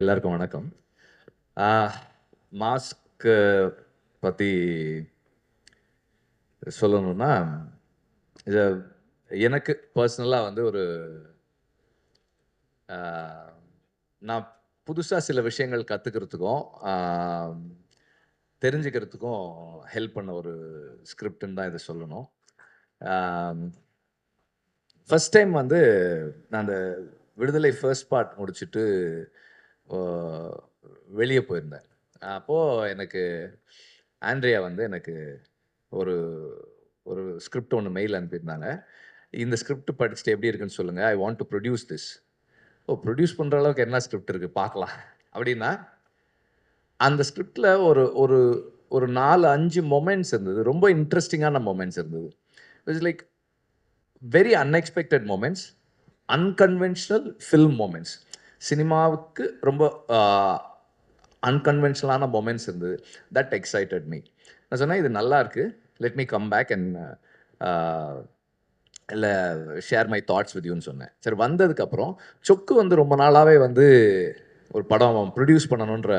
எல்லாருக்கும் வணக்கம். மாஸ்க் பத்தி சொல்லணும்னா, இத எனக்கு பர்சனலா வந்து ஒரு ஆ நான் புதுசா சில விஷயங்கள் கத்துக்கிறதுக்கும், ஆ தெரிஞ்சுக்கிறதுக்கும் ஹெல்ப் பண்ண ஒரு ஸ்கிரிப்ட்ன்னு தான் இத சொல்லணும். ஆம், ஃபர்ஸ்ட் டைம் வந்து நான் அந்த விடுதலை ஃபர்ஸ்ட் பார்ட் முடிச்சுட்டு ஓ வெளிய போயிருந்தேன். அப்போ எனக்கு ஆண்ட்ரியா வந்து எனக்கு ஒரு ஒரு ஸ்கிரிப்ட் ஒண்ணு மெயில் அனுப்பியிருந்தாங்க. இந்த ஸ்கிரிப்ட் படிச்சுட்டு எப்படி இருக்குன்னு சொல்லுங்க. I want to produce this. Oh! Produce பண்ற அளவுக்கு என்ன ஸ்கிரிப்ட் இருக்கு பார்க்கலாம். அப்படின்னா, அந்த ஸ்கிரிப்ட்ல ஒரு ஒரு ஒரு 4, 5 மொமெண்ட்ஸ் இருந்தது. ரொம்ப இன்ட்ரஸ்டிங்கான மொமெண்ட்ஸ் இருந்தது. It's like very unexpected moments. Unconventional film moments. சினிமாவுக்கு ரொம்ப அ அன்கன்வென்ஷனலான மொமெண்ட்ஸ் இருந்தது. That excited me. நான் சொன்னேன், "இது நல்லா இருக்கு. Let me come back and uh இல்ல ஷேர் மை தாட்ஸ் வித் யூன்னு சொன்னேன். சரி வந்ததுக்கப்புறம், சொக்கு வந்து ரொம்ப நாளாவே வந்து ஒரு படம் ப்ரொடியூஸ் பண்ணணுன்ற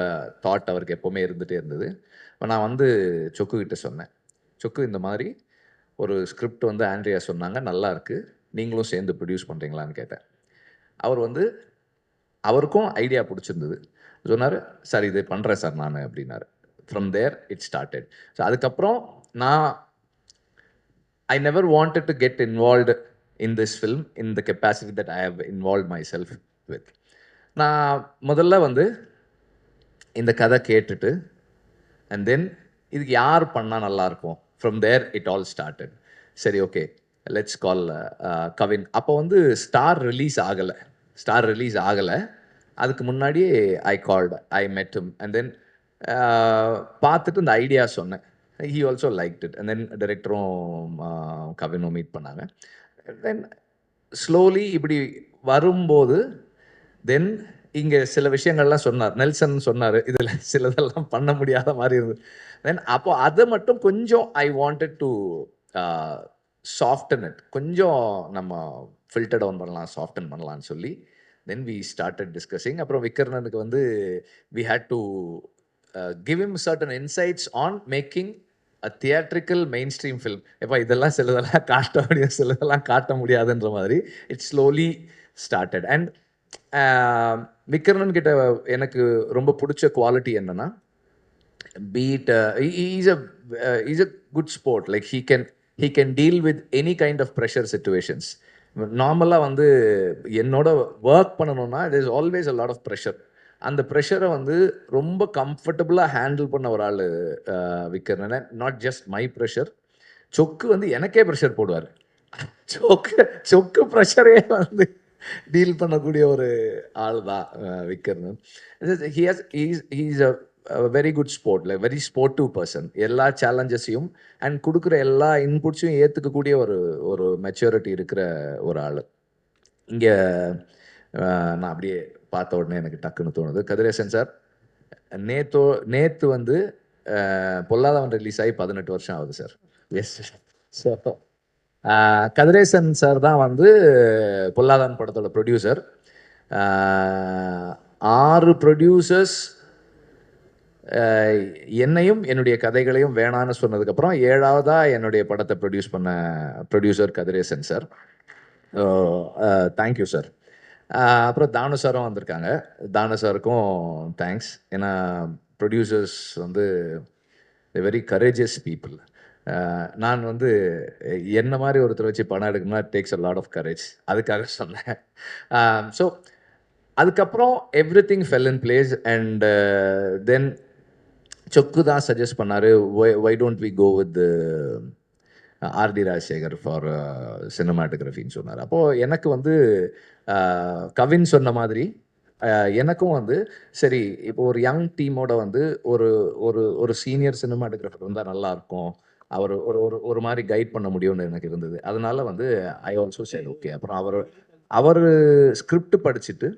தாட் அவருக்கு எப்பவுமே இருந்துட்டே இருந்தது. அப்ப நான் வந்து சொக்கு கிட்ட சொன்னேன். சொக்கு இந்த மாதிரி ஒரு ஸ்கிரிப்ட் வந்து ஆண்ட்ரியா சொன்னாங்க. நல்லா இருக்கு. நீங்களும் சேர்ந்து ப்ரொடியூஸ் பண்றீங்களான்னு கேட்டேன். அவர் வந்து அவருக்கும் ஐடியா புடிச்சிருந்தது. சொன்னாரு, "சார் இது பண்றேன் சார் நானு" அப்படின்னாரு. From there it started. So அதுக்கப்புறம் நான் I never wanted to get involved in this film in the capacity that I have involved myself with. நான் முதல்ல வந்து இந்த கதை கேட்டுட்டு அண்ட் தென் இதுக்கு யார் பண்ணா நல்லாயிருக்கும் from there it all started. சரி ஓகே லெட்ஸ் கால் கவின். அப்போ வந்து ஸ்டார் ரிலீஸ் ஆகலை. அதுக்கு முன்னாடியே ஐ கால்டு ஐ மெட் ஹிம் அண்ட் தென் பார்த்துட்டு இந்த ஐடியா சொன்னேன். He also liked it and then டைரக்டரும் கவினும் மீட் பண்ணாங்க. தென் ஸ்லோலி இப்படி வரும்போது தென் இங்கே சில விஷயங்கள்லாம் சொன்னார். நெல்சன் சொன்னார், இதில் சிலதெல்லாம் பண்ண முடியாத மாதிரி இருந்தது. தென் அப்போ அதை மட்டும் கொஞ்சம் I wanted to soften it. கொஞ்சம் நம்ம ஃபில்டர் டவுன் பண்ணலாம், சாஃப்டன் பண்ணலாம்னு சொல்லி தென் வி ஸ்டார்டட் டிஸ்கஸிங். அப்புறம் விக்கர்ணனுக்கு வந்து we had to give him certain insights on making a theatrical mainstream film. எப்போ இதெல்லாம் சிலதெல்லாம் காட்ட முடியும், சிலதெல்லாம் காட்ட முடியாதுன்ற மாதிரி it slowly started. And Vikraman கிட்ட எனக்கு ரொம்ப பிடிச்ச குவாலிட்டி என்னன்னா, பீட் is a good sport. Like he can deal with any kind of pressure situations. நார்மலாக வந்து என்னோட ஒர்க் பண்ணணும்னா it is always a lot of pressure. அந்த ப்ரெஷரை வந்து ரொம்ப கம்ஃபர்டபுளாக ஹேண்டில் பண்ண ஒரு ஆள் Vikraman. Not just my pressure. சொக்கு வந்து எனக்கே ப்ரெஷர் போடுவார். சொக்கு சொக்கு ப்ரெஷரே வந்து டீல் பண்ணக்கூடிய ஒரு ஆள் தான் Vikraman. He's a very good sport, like very sportive person. எல்லா சேலஞ்சஸையும் அண்ட் கொடுக்குற எல்லா இன்புட்ஸையும் ஏற்றுக்கக்கூடிய ஒரு ஒரு மெச்சூரிட்டி இருக்கிற ஒரு ஆள். இங்கே நான் அப்படியே பார்த்த உடனே எனக்கு டக்குன்னு தோணுது, கதிரேசன் சார் நேத்தோ நேத்து வந்து பொல்லாதவன் ரிலீஸ் ஆகி 18 வருஷம் ஆகுது sir. Yes. So Kathiresan sir தான் வந்து பொல்லாதவன் படத்தோட ப்ரொடியூசர். 6 ப்ரொடியூசர்ஸ் என்னையும் என்னுடைய கதைகளையும் வேணான்னு சொன்னதுக்கப்புறம் 7வதா என்னுடைய படத்தை ப்ரொடியூஸ் பண்ண producer Kathiresan sir. Thank you sir. அப்புறம் தானு சாரும் வந்திருக்காங்க. தானு சாருக்கும் தேங்க்ஸ். ஏன்னா ப்ரொடியூசர்ஸ் வந்து வெரி கரேஜியஸ் பீப்புள். நான் வந்து என்ன மாதிரி ஒருத்தர் வச்சு படம் எடுக்கணும்னா takes a lot of courage. அதுக்காக சொன்னேன். ஸோ அதுக்கப்புறம் everything fell in place and then Chokku தான் சஜஸ்ட் பண்ணாரு, why don't we go with RD Rajasekhar for சினிமாட்டோகிராஃபின்னு சொன்னார். அப்போது எனக்கு வந்து கவின் சொன்ன மாதிரி எனக்கும் வந்து சரி இப்போ ஒரு யங் டீமோட வந்து ஒரு ஒரு ஒரு சீனியர் சினிமாட்டோகிராஃபர் வந்தால் நல்லாயிருக்கும், அவர் ஒரு ஒரு ஒரு மாதிரி கைட் பண்ண முடியும்னு எனக்கு இருந்தது. அதனால வந்து ஐ ஆல்சோ சரி ஓகே. அப்புறம் அவர் ஸ்கிரிப்ட் படிச்சுட்டு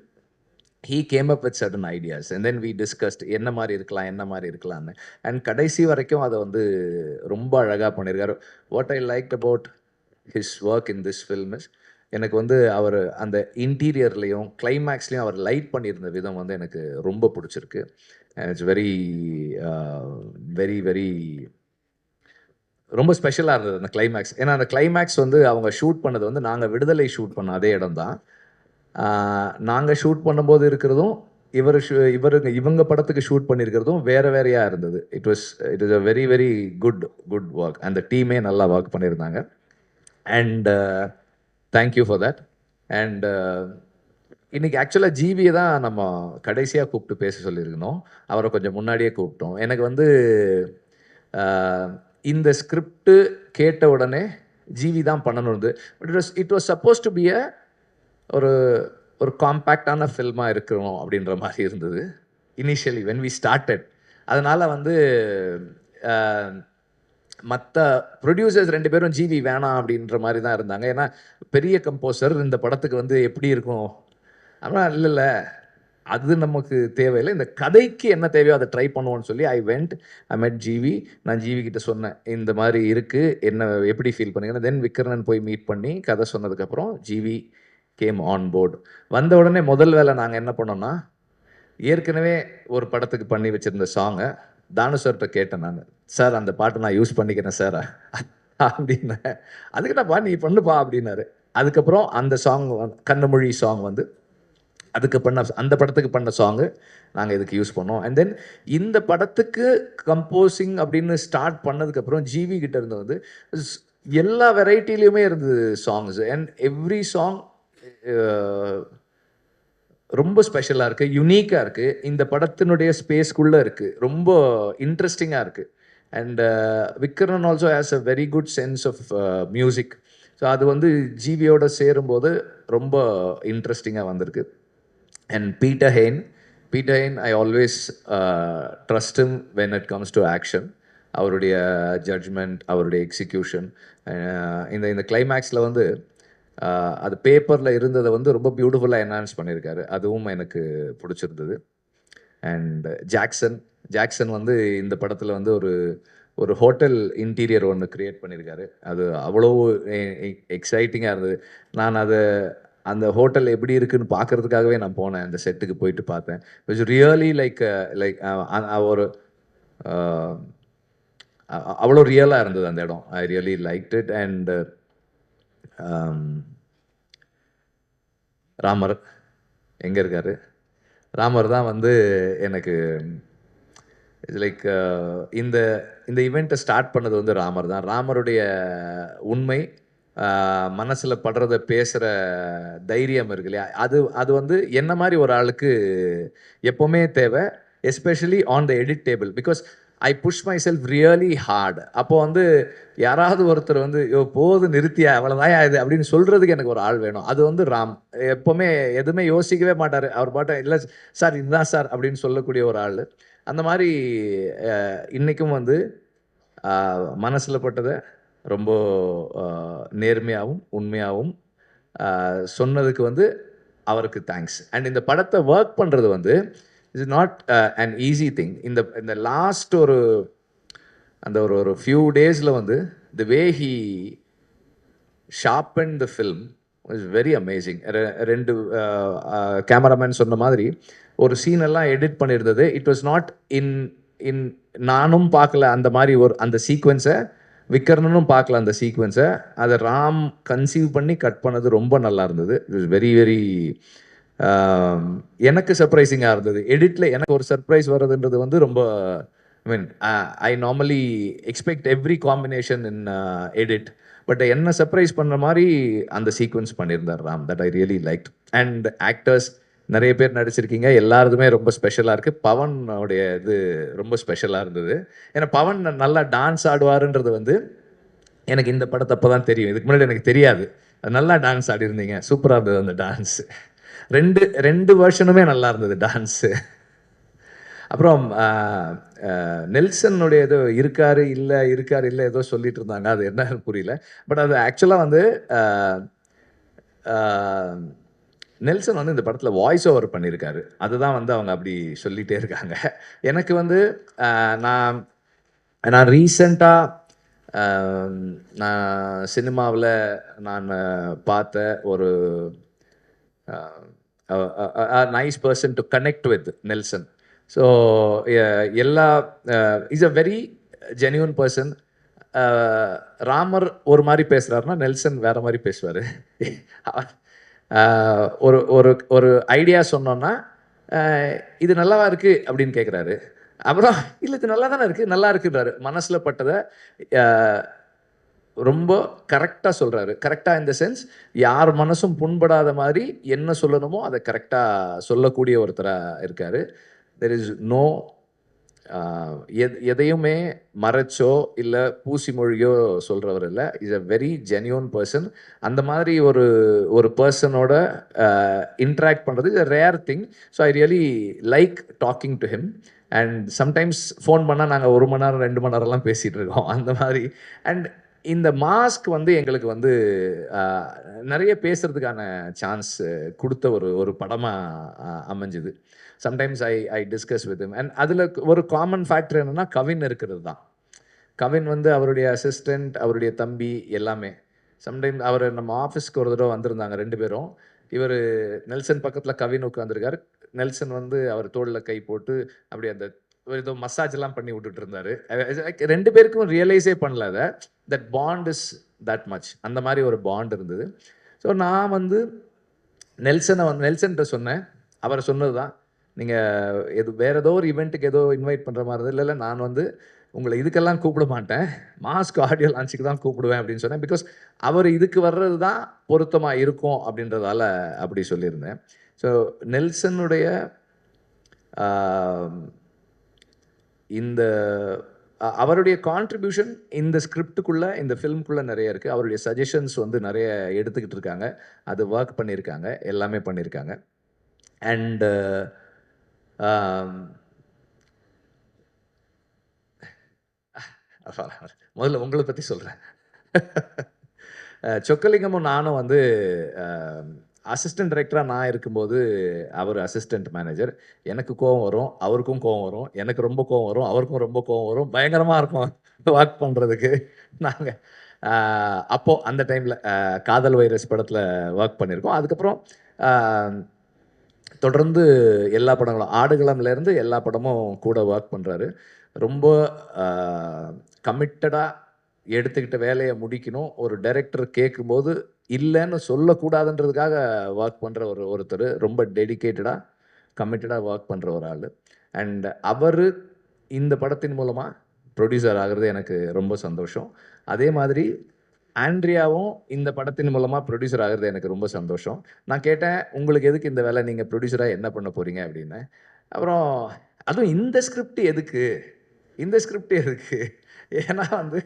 he came up with certain ideas and then we discussed என்ன மாதிரி இருக்கலாம், என்ன மாதிரி இருக்கலாம்னு. அண்ட் கடைசி வரைக்கும் அதை வந்து ரொம்ப அழகாக பண்ணியிருக்காரு. What I liked about his work in this film is எனக்கு வந்து அவர் அந்த இன்டீரியர்லேயும் கிளைமேக்ஸ்லேயும் அவர் லைட் பண்ணியிருந்த விதம் வந்து எனக்கு ரொம்ப பிடிச்சிருக்கு. இட்ஸ் வெரி வெரி வெரி ரொம்ப ஸ்பெஷலாக இருந்தது அந்த கிளைமேக்ஸ். ஏன்னா அந்த கிளைமேக்ஸ் வந்து அவங்க ஷூட் பண்ணது வந்து நாங்கள் விடுதலை ஷூட் பண்ண அதே இடம் தான். நாங்கள் ஷூட் பண்ணும்போது இருக்கிறதும் இவங்க படத்துக்கு ஷூட் பண்ணியிருக்கிறதும் வேறையா இருந்தது. It is a very very good good work. அந்த டீமே நல்லா ஒர்க் பண்ணியிருந்தாங்க. And thank you for that. And இன்னைக்கு ஆக்சுவலாக ஜிவியை தான் நம்ம கடைசியாக கூப்பிட்டு பேச சொல்லியிருக்கணும். அவரை கொஞ்சம் முன்னாடியே கூப்பிட்டோம். எனக்கு வந்து இந்த ஸ்கிரிப்டு கேட்ட உடனே ஜிவி தான் பண்ணணும்னு. It was suppose to be ஒரு ஒரு காம்பேக்டான ஃபில்மாக இருக்கணும் அப்படின்ற மாதிரி இருந்தது இனிஷியலி வென் வி ஸ்டார்டட். அதனால் வந்து மற்ற ப்ரொடியூசர்ஸ் 2 பேரும் ஜிவி வேணாம் அப்படின்ற மாதிரி தான் இருந்தாங்க. ஏன்னா பெரிய கம்போசர் இந்த படத்துக்கு வந்து எப்படி இருக்கும் ஆனால் இல்லை அது நமக்கு தேவையில்லை, இந்த கதைக்கு என்ன தேவையோ அதை ட்ரை பண்ணுவோன்னு சொல்லி ஐ மெட் ஜிவி. நான் ஜிவி கிட்ட சொன்னேன் இந்த மாதிரி இருக்குது, என்ன எப்படி ஃபீல் பண்ணீங்கன்னா. தென் விக்ரனன் போய் மீட் பண்ணி கதை சொன்னதுக்கப்புறம் ஜிவி கேம் ஆன் போர்டு. வந்த உடனே முதல் வேலை நாங்கள் என்ன பண்ணோம்னா, ஏற்கனவே ஒரு படத்துக்கு பண்ணி வச்சுருந்த சாங்கை தானு சார்கிட்ட கேட்டேன் நான். சார் அந்த பாட்டை நான் யூஸ் பண்ணிக்கிறேன் சார் அப்படின்னேன். அதுக்கு நான் நீ பண்ணுப்பா அப்படின்னாரு. அதுக்கப்புறம் அந்த சாங் கண்ணமொழி சாங் வந்து அதுக்கு அந்த படத்துக்கு பண்ண சாங்கு நாங்கள் இதுக்கு யூஸ் பண்ணோம். அண்ட் தென் இந்த படத்துக்கு கம்போசிங் அப்படின்னு ஸ்டார்ட் பண்ணதுக்கப்புறம் ஜிவி கிட்ட இருந்து வந்து எல்லா வெரைட்டிலையுமே இருந்தது சாங்ஸ். அண்ட் எவ்ரி சாங் ரொம்ப ஸ்பெஷலாக இருக்குது, யுனிக்காக இருக்குது, இந்த படத்தினுடைய ஸ்பேஸ்க்குள்ளே இருக்குது, ரொம்ப இன்ட்ரெஸ்டிங்காக இருக்குது. And Vikran also has a very good sense of music. So அது வந்து ஜிவியோட சேரும்போது ரொம்ப இன்ட்ரெஸ்டிங்காக வந்திருக்கு. And Peter Hain, I always trust him when it comes to action. அவருடைய ஜட்ஜ்மெண்ட், அவருடைய எக்ஸிக்யூஷன். இந்த கிளைமேக்ஸில் வந்து அது பேப்பரில் இருந்ததை வந்து ரொம்ப பியூட்டிஃபுல்லாக என்ஹான்ஸ் பண்ணியிருக்காரு. அதுவும் எனக்கு பிடிச்சிருந்தது. அண்ட் ஜாக்சன் வந்து இந்த படத்தில் வந்து ஒரு ஹோட்டல் இன்டீரியர் ஒன்று க்ரியேட் பண்ணியிருக்காரு. அது அவ்வளோ எக்ஸைட்டிங்காக இருந்தது. நான் அந்த ஹோட்டல் எப்படி இருக்குன்னு பார்க்கறதுக்காகவே நான் போனேன். அந்த செட்டுக்கு போயிட்டு பார்த்தேன். இட்ஸ் ரியலி லைக் ஒரு அவ்வளோ ரியலாக இருந்தது அந்த இடம். I really liked it. And Ramar எங்கே இருக்காரு? ராமர் தான் வந்து எனக்கு இட்ஸ் லைக் இந்த ஈவெண்ட்டை ஸ்டார்ட் பண்ணது வந்து ராமர் தான். ராமருடைய உண்மை, மனசில் படுறத பேசுகிற தைரியம் இருக்கு இல்லையா, அது வந்து என்ன மாதிரி ஒரு ஆளுக்கு எப்போவுமே தேவை. Especially on the edit table, because I push myself really hard. அப்போது வந்து யாராவது ஒருத்தர் வந்து போது நிறுத்தியா அவ்வளோதான் இது அப்படின்னு சொல்கிறதுக்கு எனக்கு ஒரு ஆள் வேணும். அது வந்து ராம் எப்போவுமே எதுவுமே யோசிக்கவே மாட்டார். அவர் பாட்டை இல்லை சார் இதுதான் சார் அப்படின்னு சொல்லக்கூடிய ஒரு ஆள். அந்த மாதிரி இன்றைக்கும் வந்து மனசில் பட்டதை ரொம்ப நேர்மையாகவும் உண்மையாகவும் சொன்னதுக்கு வந்து அவருக்கு தேங்க்ஸ். அண்ட் இந்த படத்தை ஒர்க் பண்ணுறது வந்து it's not an easy thing. இந்த லாஸ்ட் அந்த ஒரு ஃபியூ டேஸில் வந்து the way he sharpen the film is very amazing. 2 cameraman சொன்ன மாதிரி ஒரு சீனெல்லாம் எடிட் பண்ணியிருந்தது. இட் வாஸ் நாட் இன் நானும் பார்க்கல அந்த மாதிரி அந்த சீக்வன்ஸை, விக்ரனும் பார்க்கல அந்த சீக்வன்ஸை. அதை ராம் கன்சீவ் பண்ணி கட் பண்ணது ரொம்ப நல்லா இருந்தது. இட் இஸ் வெரி வெரி எனக்கு சர்ப்ரைசிங்காக இருந்தது. எடிட்டில் எனக்கு ஒரு சர்ப்ரைஸ் வர்றதுன்றது வந்து ரொம்ப I normally expect every combination in edit. But என்ன சர்ப்ரைஸ் பண்ணுற மாதிரி அந்த சீக்வன்ஸ் பண்ணியிருந்தார் Ram. That I really like. And actors நிறைய பேர் நடிச்சிருக்கீங்க, எல்லாருதுமே ரொம்ப ஸ்பெஷலாக இருக்குது. பவனுடைய இது ரொம்ப ஸ்பெஷலாக இருந்தது. ஏன்னா பவன் நல்லா டான்ஸ் ஆடுவாருன்றது வந்து எனக்கு இந்த படத்தப்போ தான் தெரியும். இதுக்கு முன்னாடி எனக்கு தெரியாது. நல்லா டான்ஸ் ஆடிருந்தீங்க, சூப்பராக இருந்தது அந்த டான்ஸு. ரெண்டு வெர்ஷனுமே நல்லா இருந்தது டான்ஸு. அப்புறம் நெல்சனுடைய ஏதோ இருக்காரு இல்லை ஏதோ சொல்லிட்டு இருந்தாங்க, அது என்ன புரியல. பட் அது ஆக்சுவலாக வந்து நெல்சன் வந்து இந்த படத்தில் வாய்ஸ் ஓவர் பண்ணியிருக்காரு. அதுதான் வந்து அவங்க அப்படி சொல்லிகிட்டே இருக்காங்க. எனக்கு வந்து நான் ரீசெண்டாக நான் சினிமாவில் நான் பார்த்த ஒரு nice person to connect with Nelson. So எல்லா is a very genuine person. Ramar ஒரு மாதிரி பேசுகிறாருன்னா நெல்சன் வேற மாதிரி பேசுவார். ஒரு ஒரு ஒரு ஐடியா சொன்னோன்னா இது நல்லாவா இருக்குது அப்படின்னு கேட்குறாரு. அப்புறம் இல்லை இது நல்லா தானே இருக்குது, நல்லா இருக்குன்றாரு. மனசில் பட்டதை ரொம்ப கரெக்டாக சொல்கிறாரு. கரெக்டாக இன் த சென்ஸ் யார் மனசும் புண்படாத மாதிரி என்ன சொல்லணுமோ அதை கரெக்டாக சொல்லக்கூடிய ஒருத்தராக இருக்கார். தெர் இஸ் நோ எதையுமே மறைச்சோ இல்லை பூசி மொழியோ சொல்கிறவர் இல்லை. Is a very genuine person. அந்த மாதிரி ஒரு ஒரு பர்சனோட இன்ட்ராக்ட் பண்ணுறது is a rare thing. So I really like talking to him. And sometimes phone பண்ணால் நாங்கள் 1 மணி நேரம் 2 மணி நேரம்லாம் பேசிகிட்டு இருக்கோம் அந்த மாதிரி. அண்ட் இந்த மாஸ்க் வந்து எங்களுக்கு வந்து நிறைய பேசுறதுக்கான சான்ஸ் கொடுத்த ஒரு ஒரு படமாக அமைஞ்சுது. Sometimes I discuss with him. And அதில் ஒரு காமன் ஃபேக்டர் என்னென்னா கவின் இருக்கிறது தான். கவின் வந்து அவருடைய அசிஸ்டண்ட், அவருடைய தம்பி எல்லாமே. சம்டைம்ஸ் அவர் நம்ம ஆஃபீஸ்க்கு ஒரு தடவை வந்திருந்தாங்க 2 பேரும். இவர் நெல்சன் பக்கத்தில் கவின் உட்காந்துருக்கார். நெல்சன் வந்து அவர் தோளில் கை போட்டு அப்படி அந்த ஏதோ மசாஜ்லாம் பண்ணி விட்டுட்டு இருந்தார். 2 பேருக்கும் ரியலைஸே பண்ணல அதை. That bond is that much. அந்த மாதிரி ஒரு பாண்ட் இருந்தது. ஸோ நான் வந்து நெல்சன்கிட்ட சொன்னேன். அவர் சொன்னது தான், நீங்கள் வேறு ஏதோ ஒரு ஈவெண்ட்டுக்கு ஏதோ இன்வைட் பண்ணுற மாதிரி இருந்தது. இல்லை நான் வந்து உங்களை இதுக்கெல்லாம் கூப்பிட மாட்டேன், மாஸ்க் ஆடியோ லான்ச்சுக்கு தான் கூப்பிடுவேன் அப்படின்னு சொன்னேன். பிகாஸ் அவர் இதுக்கு வர்றது தான் பொருத்தமாக இருக்கும் அப்படின்றதால அப்படி சொல்லியிருந்தேன். ஸோ நெல்சனுடைய இந்த அவருடைய கான்ட்ரிபியூஷன் இந்த ஸ்கிரிப்டுக்குள்ளே, இந்த ஃபில்முக்குள்ளே நிறைய இருக்குது. அவருடைய சஜஷன்ஸ் வந்து நிறைய எடுத்துக்கிட்டு இருக்காங்க. அது ஒர்க் பண்ணியிருக்காங்க, எல்லாமே பண்ணியிருக்காங்க. அண்டு முதல்ல உங்களை பற்றி சொல்கிறேன். சொக்கலிங்கமும் நானும் வந்து அசிஸ்டன்ட் டைரக்டராக நான் இருக்கும்போது அவர் அசிஸ்டன்ட் மேனேஜர். எனக்கு கோவம் வரும், அவருக்கும் கோவம் வரும். எனக்கு ரொம்ப கோவம் வரும், அவருக்கும் ரொம்ப கோவம் வரும். பயங்கரமாக இருக்கும் ஒர்க் பண்ணுறதுக்கு. நாங்கள் அப்போது அந்த டைமில் காதல் வைரஸ் படத்தில் ஒர்க் பண்ணியிருக்கோம். அதுக்கப்புறம் தொடர்ந்து எல்லா படங்களும், ஆடுகளம்லேருந்து எல்லா படமும் கூட ஒர்க் பண்ணுறாரு. ரொம்ப கமிட்டடாக எடுத்துக்கிட்ட வேலையை முடிக்கணும். ஒரு டைரக்டர் கேட்கும்போது இல்லைன்னு சொல்லக்கூடாதுன்றதுக்காக ஒர்க் பண்ணுற ஒருத்தர். ரொம்ப டெடிக்கேட்டடாக கமிட்டடாக ஒர்க் பண்ணுற ஒரு ஆள். அண்ட் அவர் இந்த படத்தின் மூலமாக ப்ரொடியூசர் ஆகிறது எனக்கு ரொம்ப சந்தோஷம். அதே மாதிரி ஆண்ட்ரியாவும் இந்த படத்தின் மூலமாக ப்ரொடியூசர் ஆகிறது எனக்கு ரொம்ப சந்தோஷம். நான் கேட்டேன், உங்களுக்கு எதுக்கு இந்த வேலை, நீங்கள் ப்ரொடியூசராக என்ன பண்ண போகிறீங்க அப்படின்னு. அப்புறம் அதுவும் இந்த ஸ்கிரிப்ட் எதுக்கு, இந்த ஸ்கிரிப்ட் எதுக்கு, ஏன்னா வந்து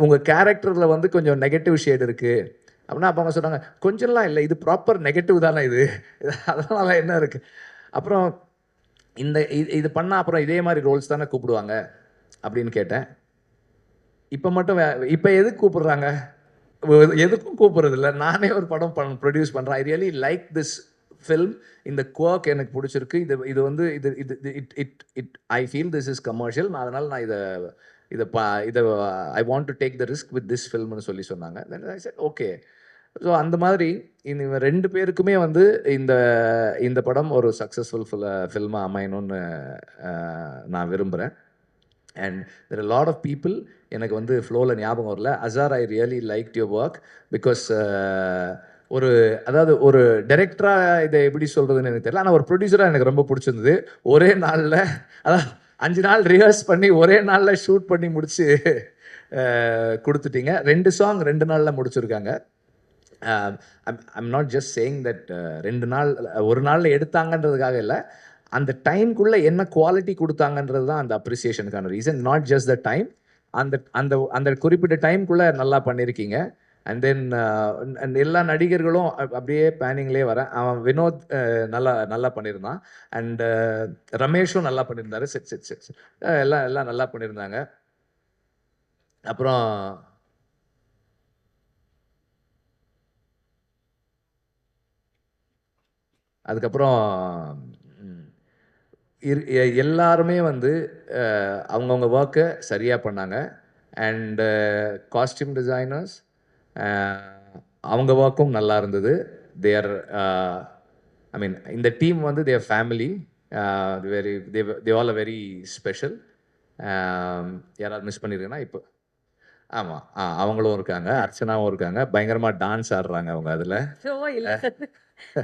உங்கள் கேரக்டரில் வந்து கொஞ்சம் நெகட்டிவ் ஷேட் இருக்குது அப்படின்னா, அப்போ அவங்க சொன்னாங்க, கொஞ்சம்லாம் இல்லை, இது ப்ராப்பர் நெகட்டிவ் தானே இது, அதனால் என்ன இருக்குது. அப்புறம் இது பண்ணால் அப்புறம் இதே மாதிரி ரோல்ஸ் தானே கூப்பிடுவாங்க அப்படின்னு கேட்டேன். இப்போ மட்டும் இப்போ எதுக்கு கூப்பிடுறாங்க, எதுக்கும் கூப்பிட்றதில்ல. நானே ஒரு படம் ப்ரொடியூஸ் பண்ணுறேன். I really like this film. இந்த குவர்க் எனக்கு பிடிச்சிருக்கு. இது வந்து I feel this is commercial. அதனால் நான் இதை I want to take the risk with this ஃபில்ம்னு சொன்னாங்க. Then I said okay. So அந்த மாதிரி இவங்க 2 பேருக்குமே வந்து இந்த படம் ஒரு சக்ஸஸ்ஃபுல் ஃபில்மாக அமையணும்னு நான் விரும்புகிறேன். And there are lot of people எனக்கு வந்து ஃப்ளோவில் ஞாபகம் வரல. Azhar, I really like your work. Because அதாவது ஒரு டைரக்டராக இதை எப்படி சொல்கிறதுன்னு எனக்கு தெரியல, ஆனால் ஒரு ப்ரொடியூசராக எனக்கு ரொம்ப பிடிச்சிருந்தது. ஒரே நாளில், அதான் 5 நாள் ரிஹர்ஸ் பண்ணி ஒரே நாளில் ஷூட் பண்ணி முடித்து கொடுத்துட்டீங்க. 2 சாங் 2 நாளில் முடிச்சிருக்காங்க. I'm not just saying that 2 நாள், ஒரு நாளில் எடுத்தாங்கன்றதுக்காக இல்லை, அந்த டைம்குள்ளே என்ன குவாலிட்டி கொடுத்தாங்கன்றது தான் அந்த அப்ரிசியேஷனுக்கான reason. Not just the time, அந்த அந்த அந்த குறிப்பிட்ட டைம்குள்ளே நல்லா பண்ணியிருக்கீங்க. அண்ட் தென் எல்லா நடிகர்களும் அப்படியே பேனிங்லேயே வரேன். அவன் வினோத் நல்லா பண்ணியிருந்தான். அண்ட் ரமேஷும் நல்லா பண்ணியிருந்தாரு. எல்லாம் நல்லா பண்ணியிருந்தாங்க. அப்புறம் அதுக்கப்புறம் எல்லாருமே வந்து அவங்கவுங்க ஒர்க்கை சரியாக பண்ணாங்க. அண்ட் காஸ்டியூம் டிசைனர்ஸ் அவங்க ஒர்க்கும் நல்லா இருந்தது. தேர் ஐ மீன் இந்த டீம் வந்து their family, very they all a very special. யாராவது மிஸ் பண்ணியிருக்கேன்னா இப்போ ஆமாம், அவங்களும் இருக்காங்க, அர்ச்சனாவும் இருக்காங்க. பயங்கரமாக டான்ஸ் ஆடுறாங்க அவங்க அதில். இல்ல சார்.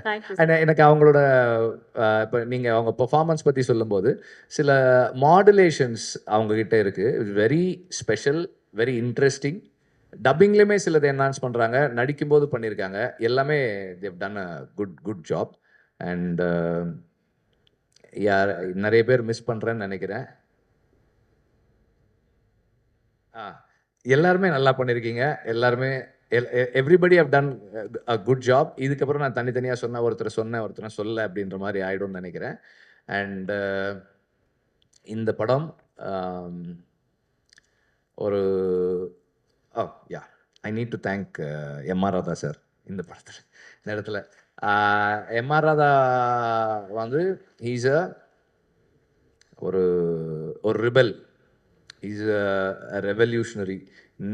Thank you sir. அண்ட் எனக்கு அவங்களோட இப்போ நீங்கள் அவங்க பெர்ஃபார்மன்ஸ் பற்றி சொல்லும்போது சில மாடுலேஷன்ஸ் அவங்கக்கிட்ட இருக்குது, வெரி ஸ்பெஷல், வெரி இன்ட்ரெஸ்டிங். டப்பிங்லேயுமே சிலது என்ஹான்ஸ் பண்ணுறாங்க, நடிக்கும்போது பண்ணியிருக்காங்க. எல்லாமே they've done a good job. And யார் நிறைய பேர் மிஸ் பண்ணுறேன்னு நினைக்கிறேன். எல்லாருமே நல்லா பண்ணியிருக்கீங்க. எல்லாருமே everybody have done a good job. இதுக்கப்புறம் நான் தனித்தனியாக சொன்ன ஒருத்தர் சொன்னேன், ஒருத்தர் சொல்லலை அப்படின்ற மாதிரி ஆயிடும்னு நினைக்கிறேன். அண்ட் இந்த படம் ஒரு yeah I need to thank MR Radha sir. இந்த படத்தில் இந்த இடத்துல எம்ஆர் ராதா வந்து ஹீஸ் ஒரு ரிபல், இஸ் அ ரெவல்யூஷனரி.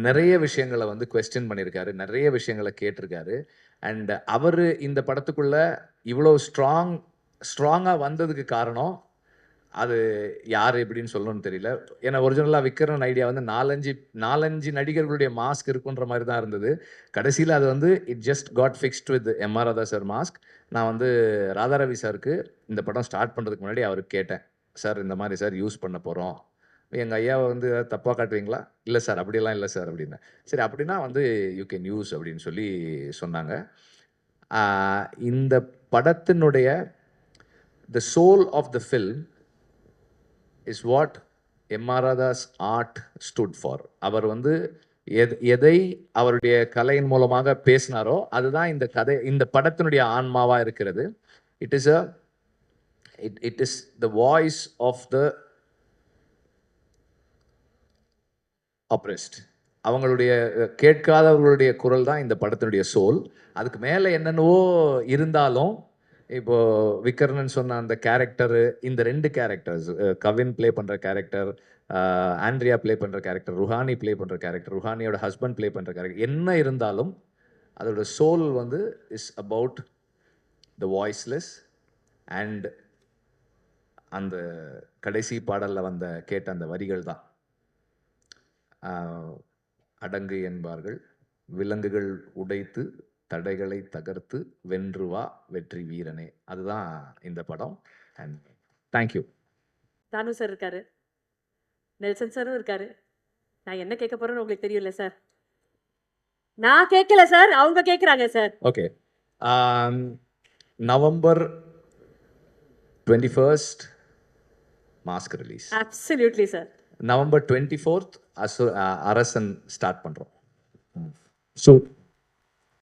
நிறைய விஷயங்களை வந்து கொஸ்டின் பண்ணியிருக்காரு, நிறைய விஷயங்களை கேட்டிருக்காரு. அண்ட் அவர் இந்த படத்துக்குள்ள இவ்வளோ ஸ்ட்ராங்காக வந்ததுக்கு காரணம் அது யார் எப்படின்னு சொல்லணும்னு தெரியல. ஏன்னா ஒரிஜினலாக விக்ரன் ஐடியா வந்து நாலஞ்சு நடிகர்களுடைய மாஸ்க் இருக்குன்ற மாதிரி தான் இருந்தது. கடைசியில் அது வந்து it just got fixed with MR Radha sir mask. நான் வந்து ராதாரவி சாருக்கு இந்த படம் ஸ்டார்ட் பண்ணுறதுக்கு முன்னாடி அவருக்கு கேட்டேன், சார் இந்த மாதிரி சார் யூஸ் பண்ண போகிறோம், எங்கள் ஐயாவை வந்து தப்பாக காட்டுவீங்களா? இல்லை சார் அப்படியெல்லாம் இல்லை சார் அப்படின்னு. சரி அப்படின்னா வந்து யூ கேன் யூஸ் அப்படின்னு சொல்லி சொன்னாங்க. இந்த படத்தினுடைய the soul of the film is what MR Radha's art stood for. அவர் வந்து எதை அவருடைய கலையின் மூலமாக பேசினாரோ அதுதான் இந்த படத்தினுடைய ஆன்மாவாக இருக்கிறது. It is the voice of the oppressed. அவங்களுடைய கேட்காதவர்களுடைய குரல் தான் இந்த படத்தினுடைய சோல். அதுக்கு மேலே என்னென்னவோ இருந்தாலும் இப்போது விக்கர்ணன் சொன்ன அந்த கேரக்டரு, இந்த 2 கேரக்டர்ஸ், கவின் ப்ளே பண்ணுற கேரக்டர், ஆண்ட்ரியா ப்ளே பண்ணுற கேரக்டர், ருஹானி ப்ளே பண்ணுற கேரக்டர், ருஹானியோட ஹஸ்பண்ட் ப்ளே பண்ணுற கேரக்டர், என்ன இருந்தாலும் அதோட சோல் வந்து is about the voiceless. And அந்த கடைசி பாடலில் கேட்ட அந்த வரிகள் தான், அடங்கு என்பார்கள் விலங்குகள் உடைத்து தடைகளை தகர்த்து வென்று வா வெற்றி வீரனே. அதுதான் இந்த படம். And thank you. தானு சார் இருக்காரு, நெல்சன் சாரும் இருக்காரு. நான் என்ன கேட்க போறேன்னு உங்களுக்கு தெரியல சார். நான் கேட்கல சார், அவங்க கேட்குறாங்க sir. Okay. November 21st mask release. Absolutely sir. November 24th அரசன் ஸ்டார்ட் பண்ணுறோம். ஸோ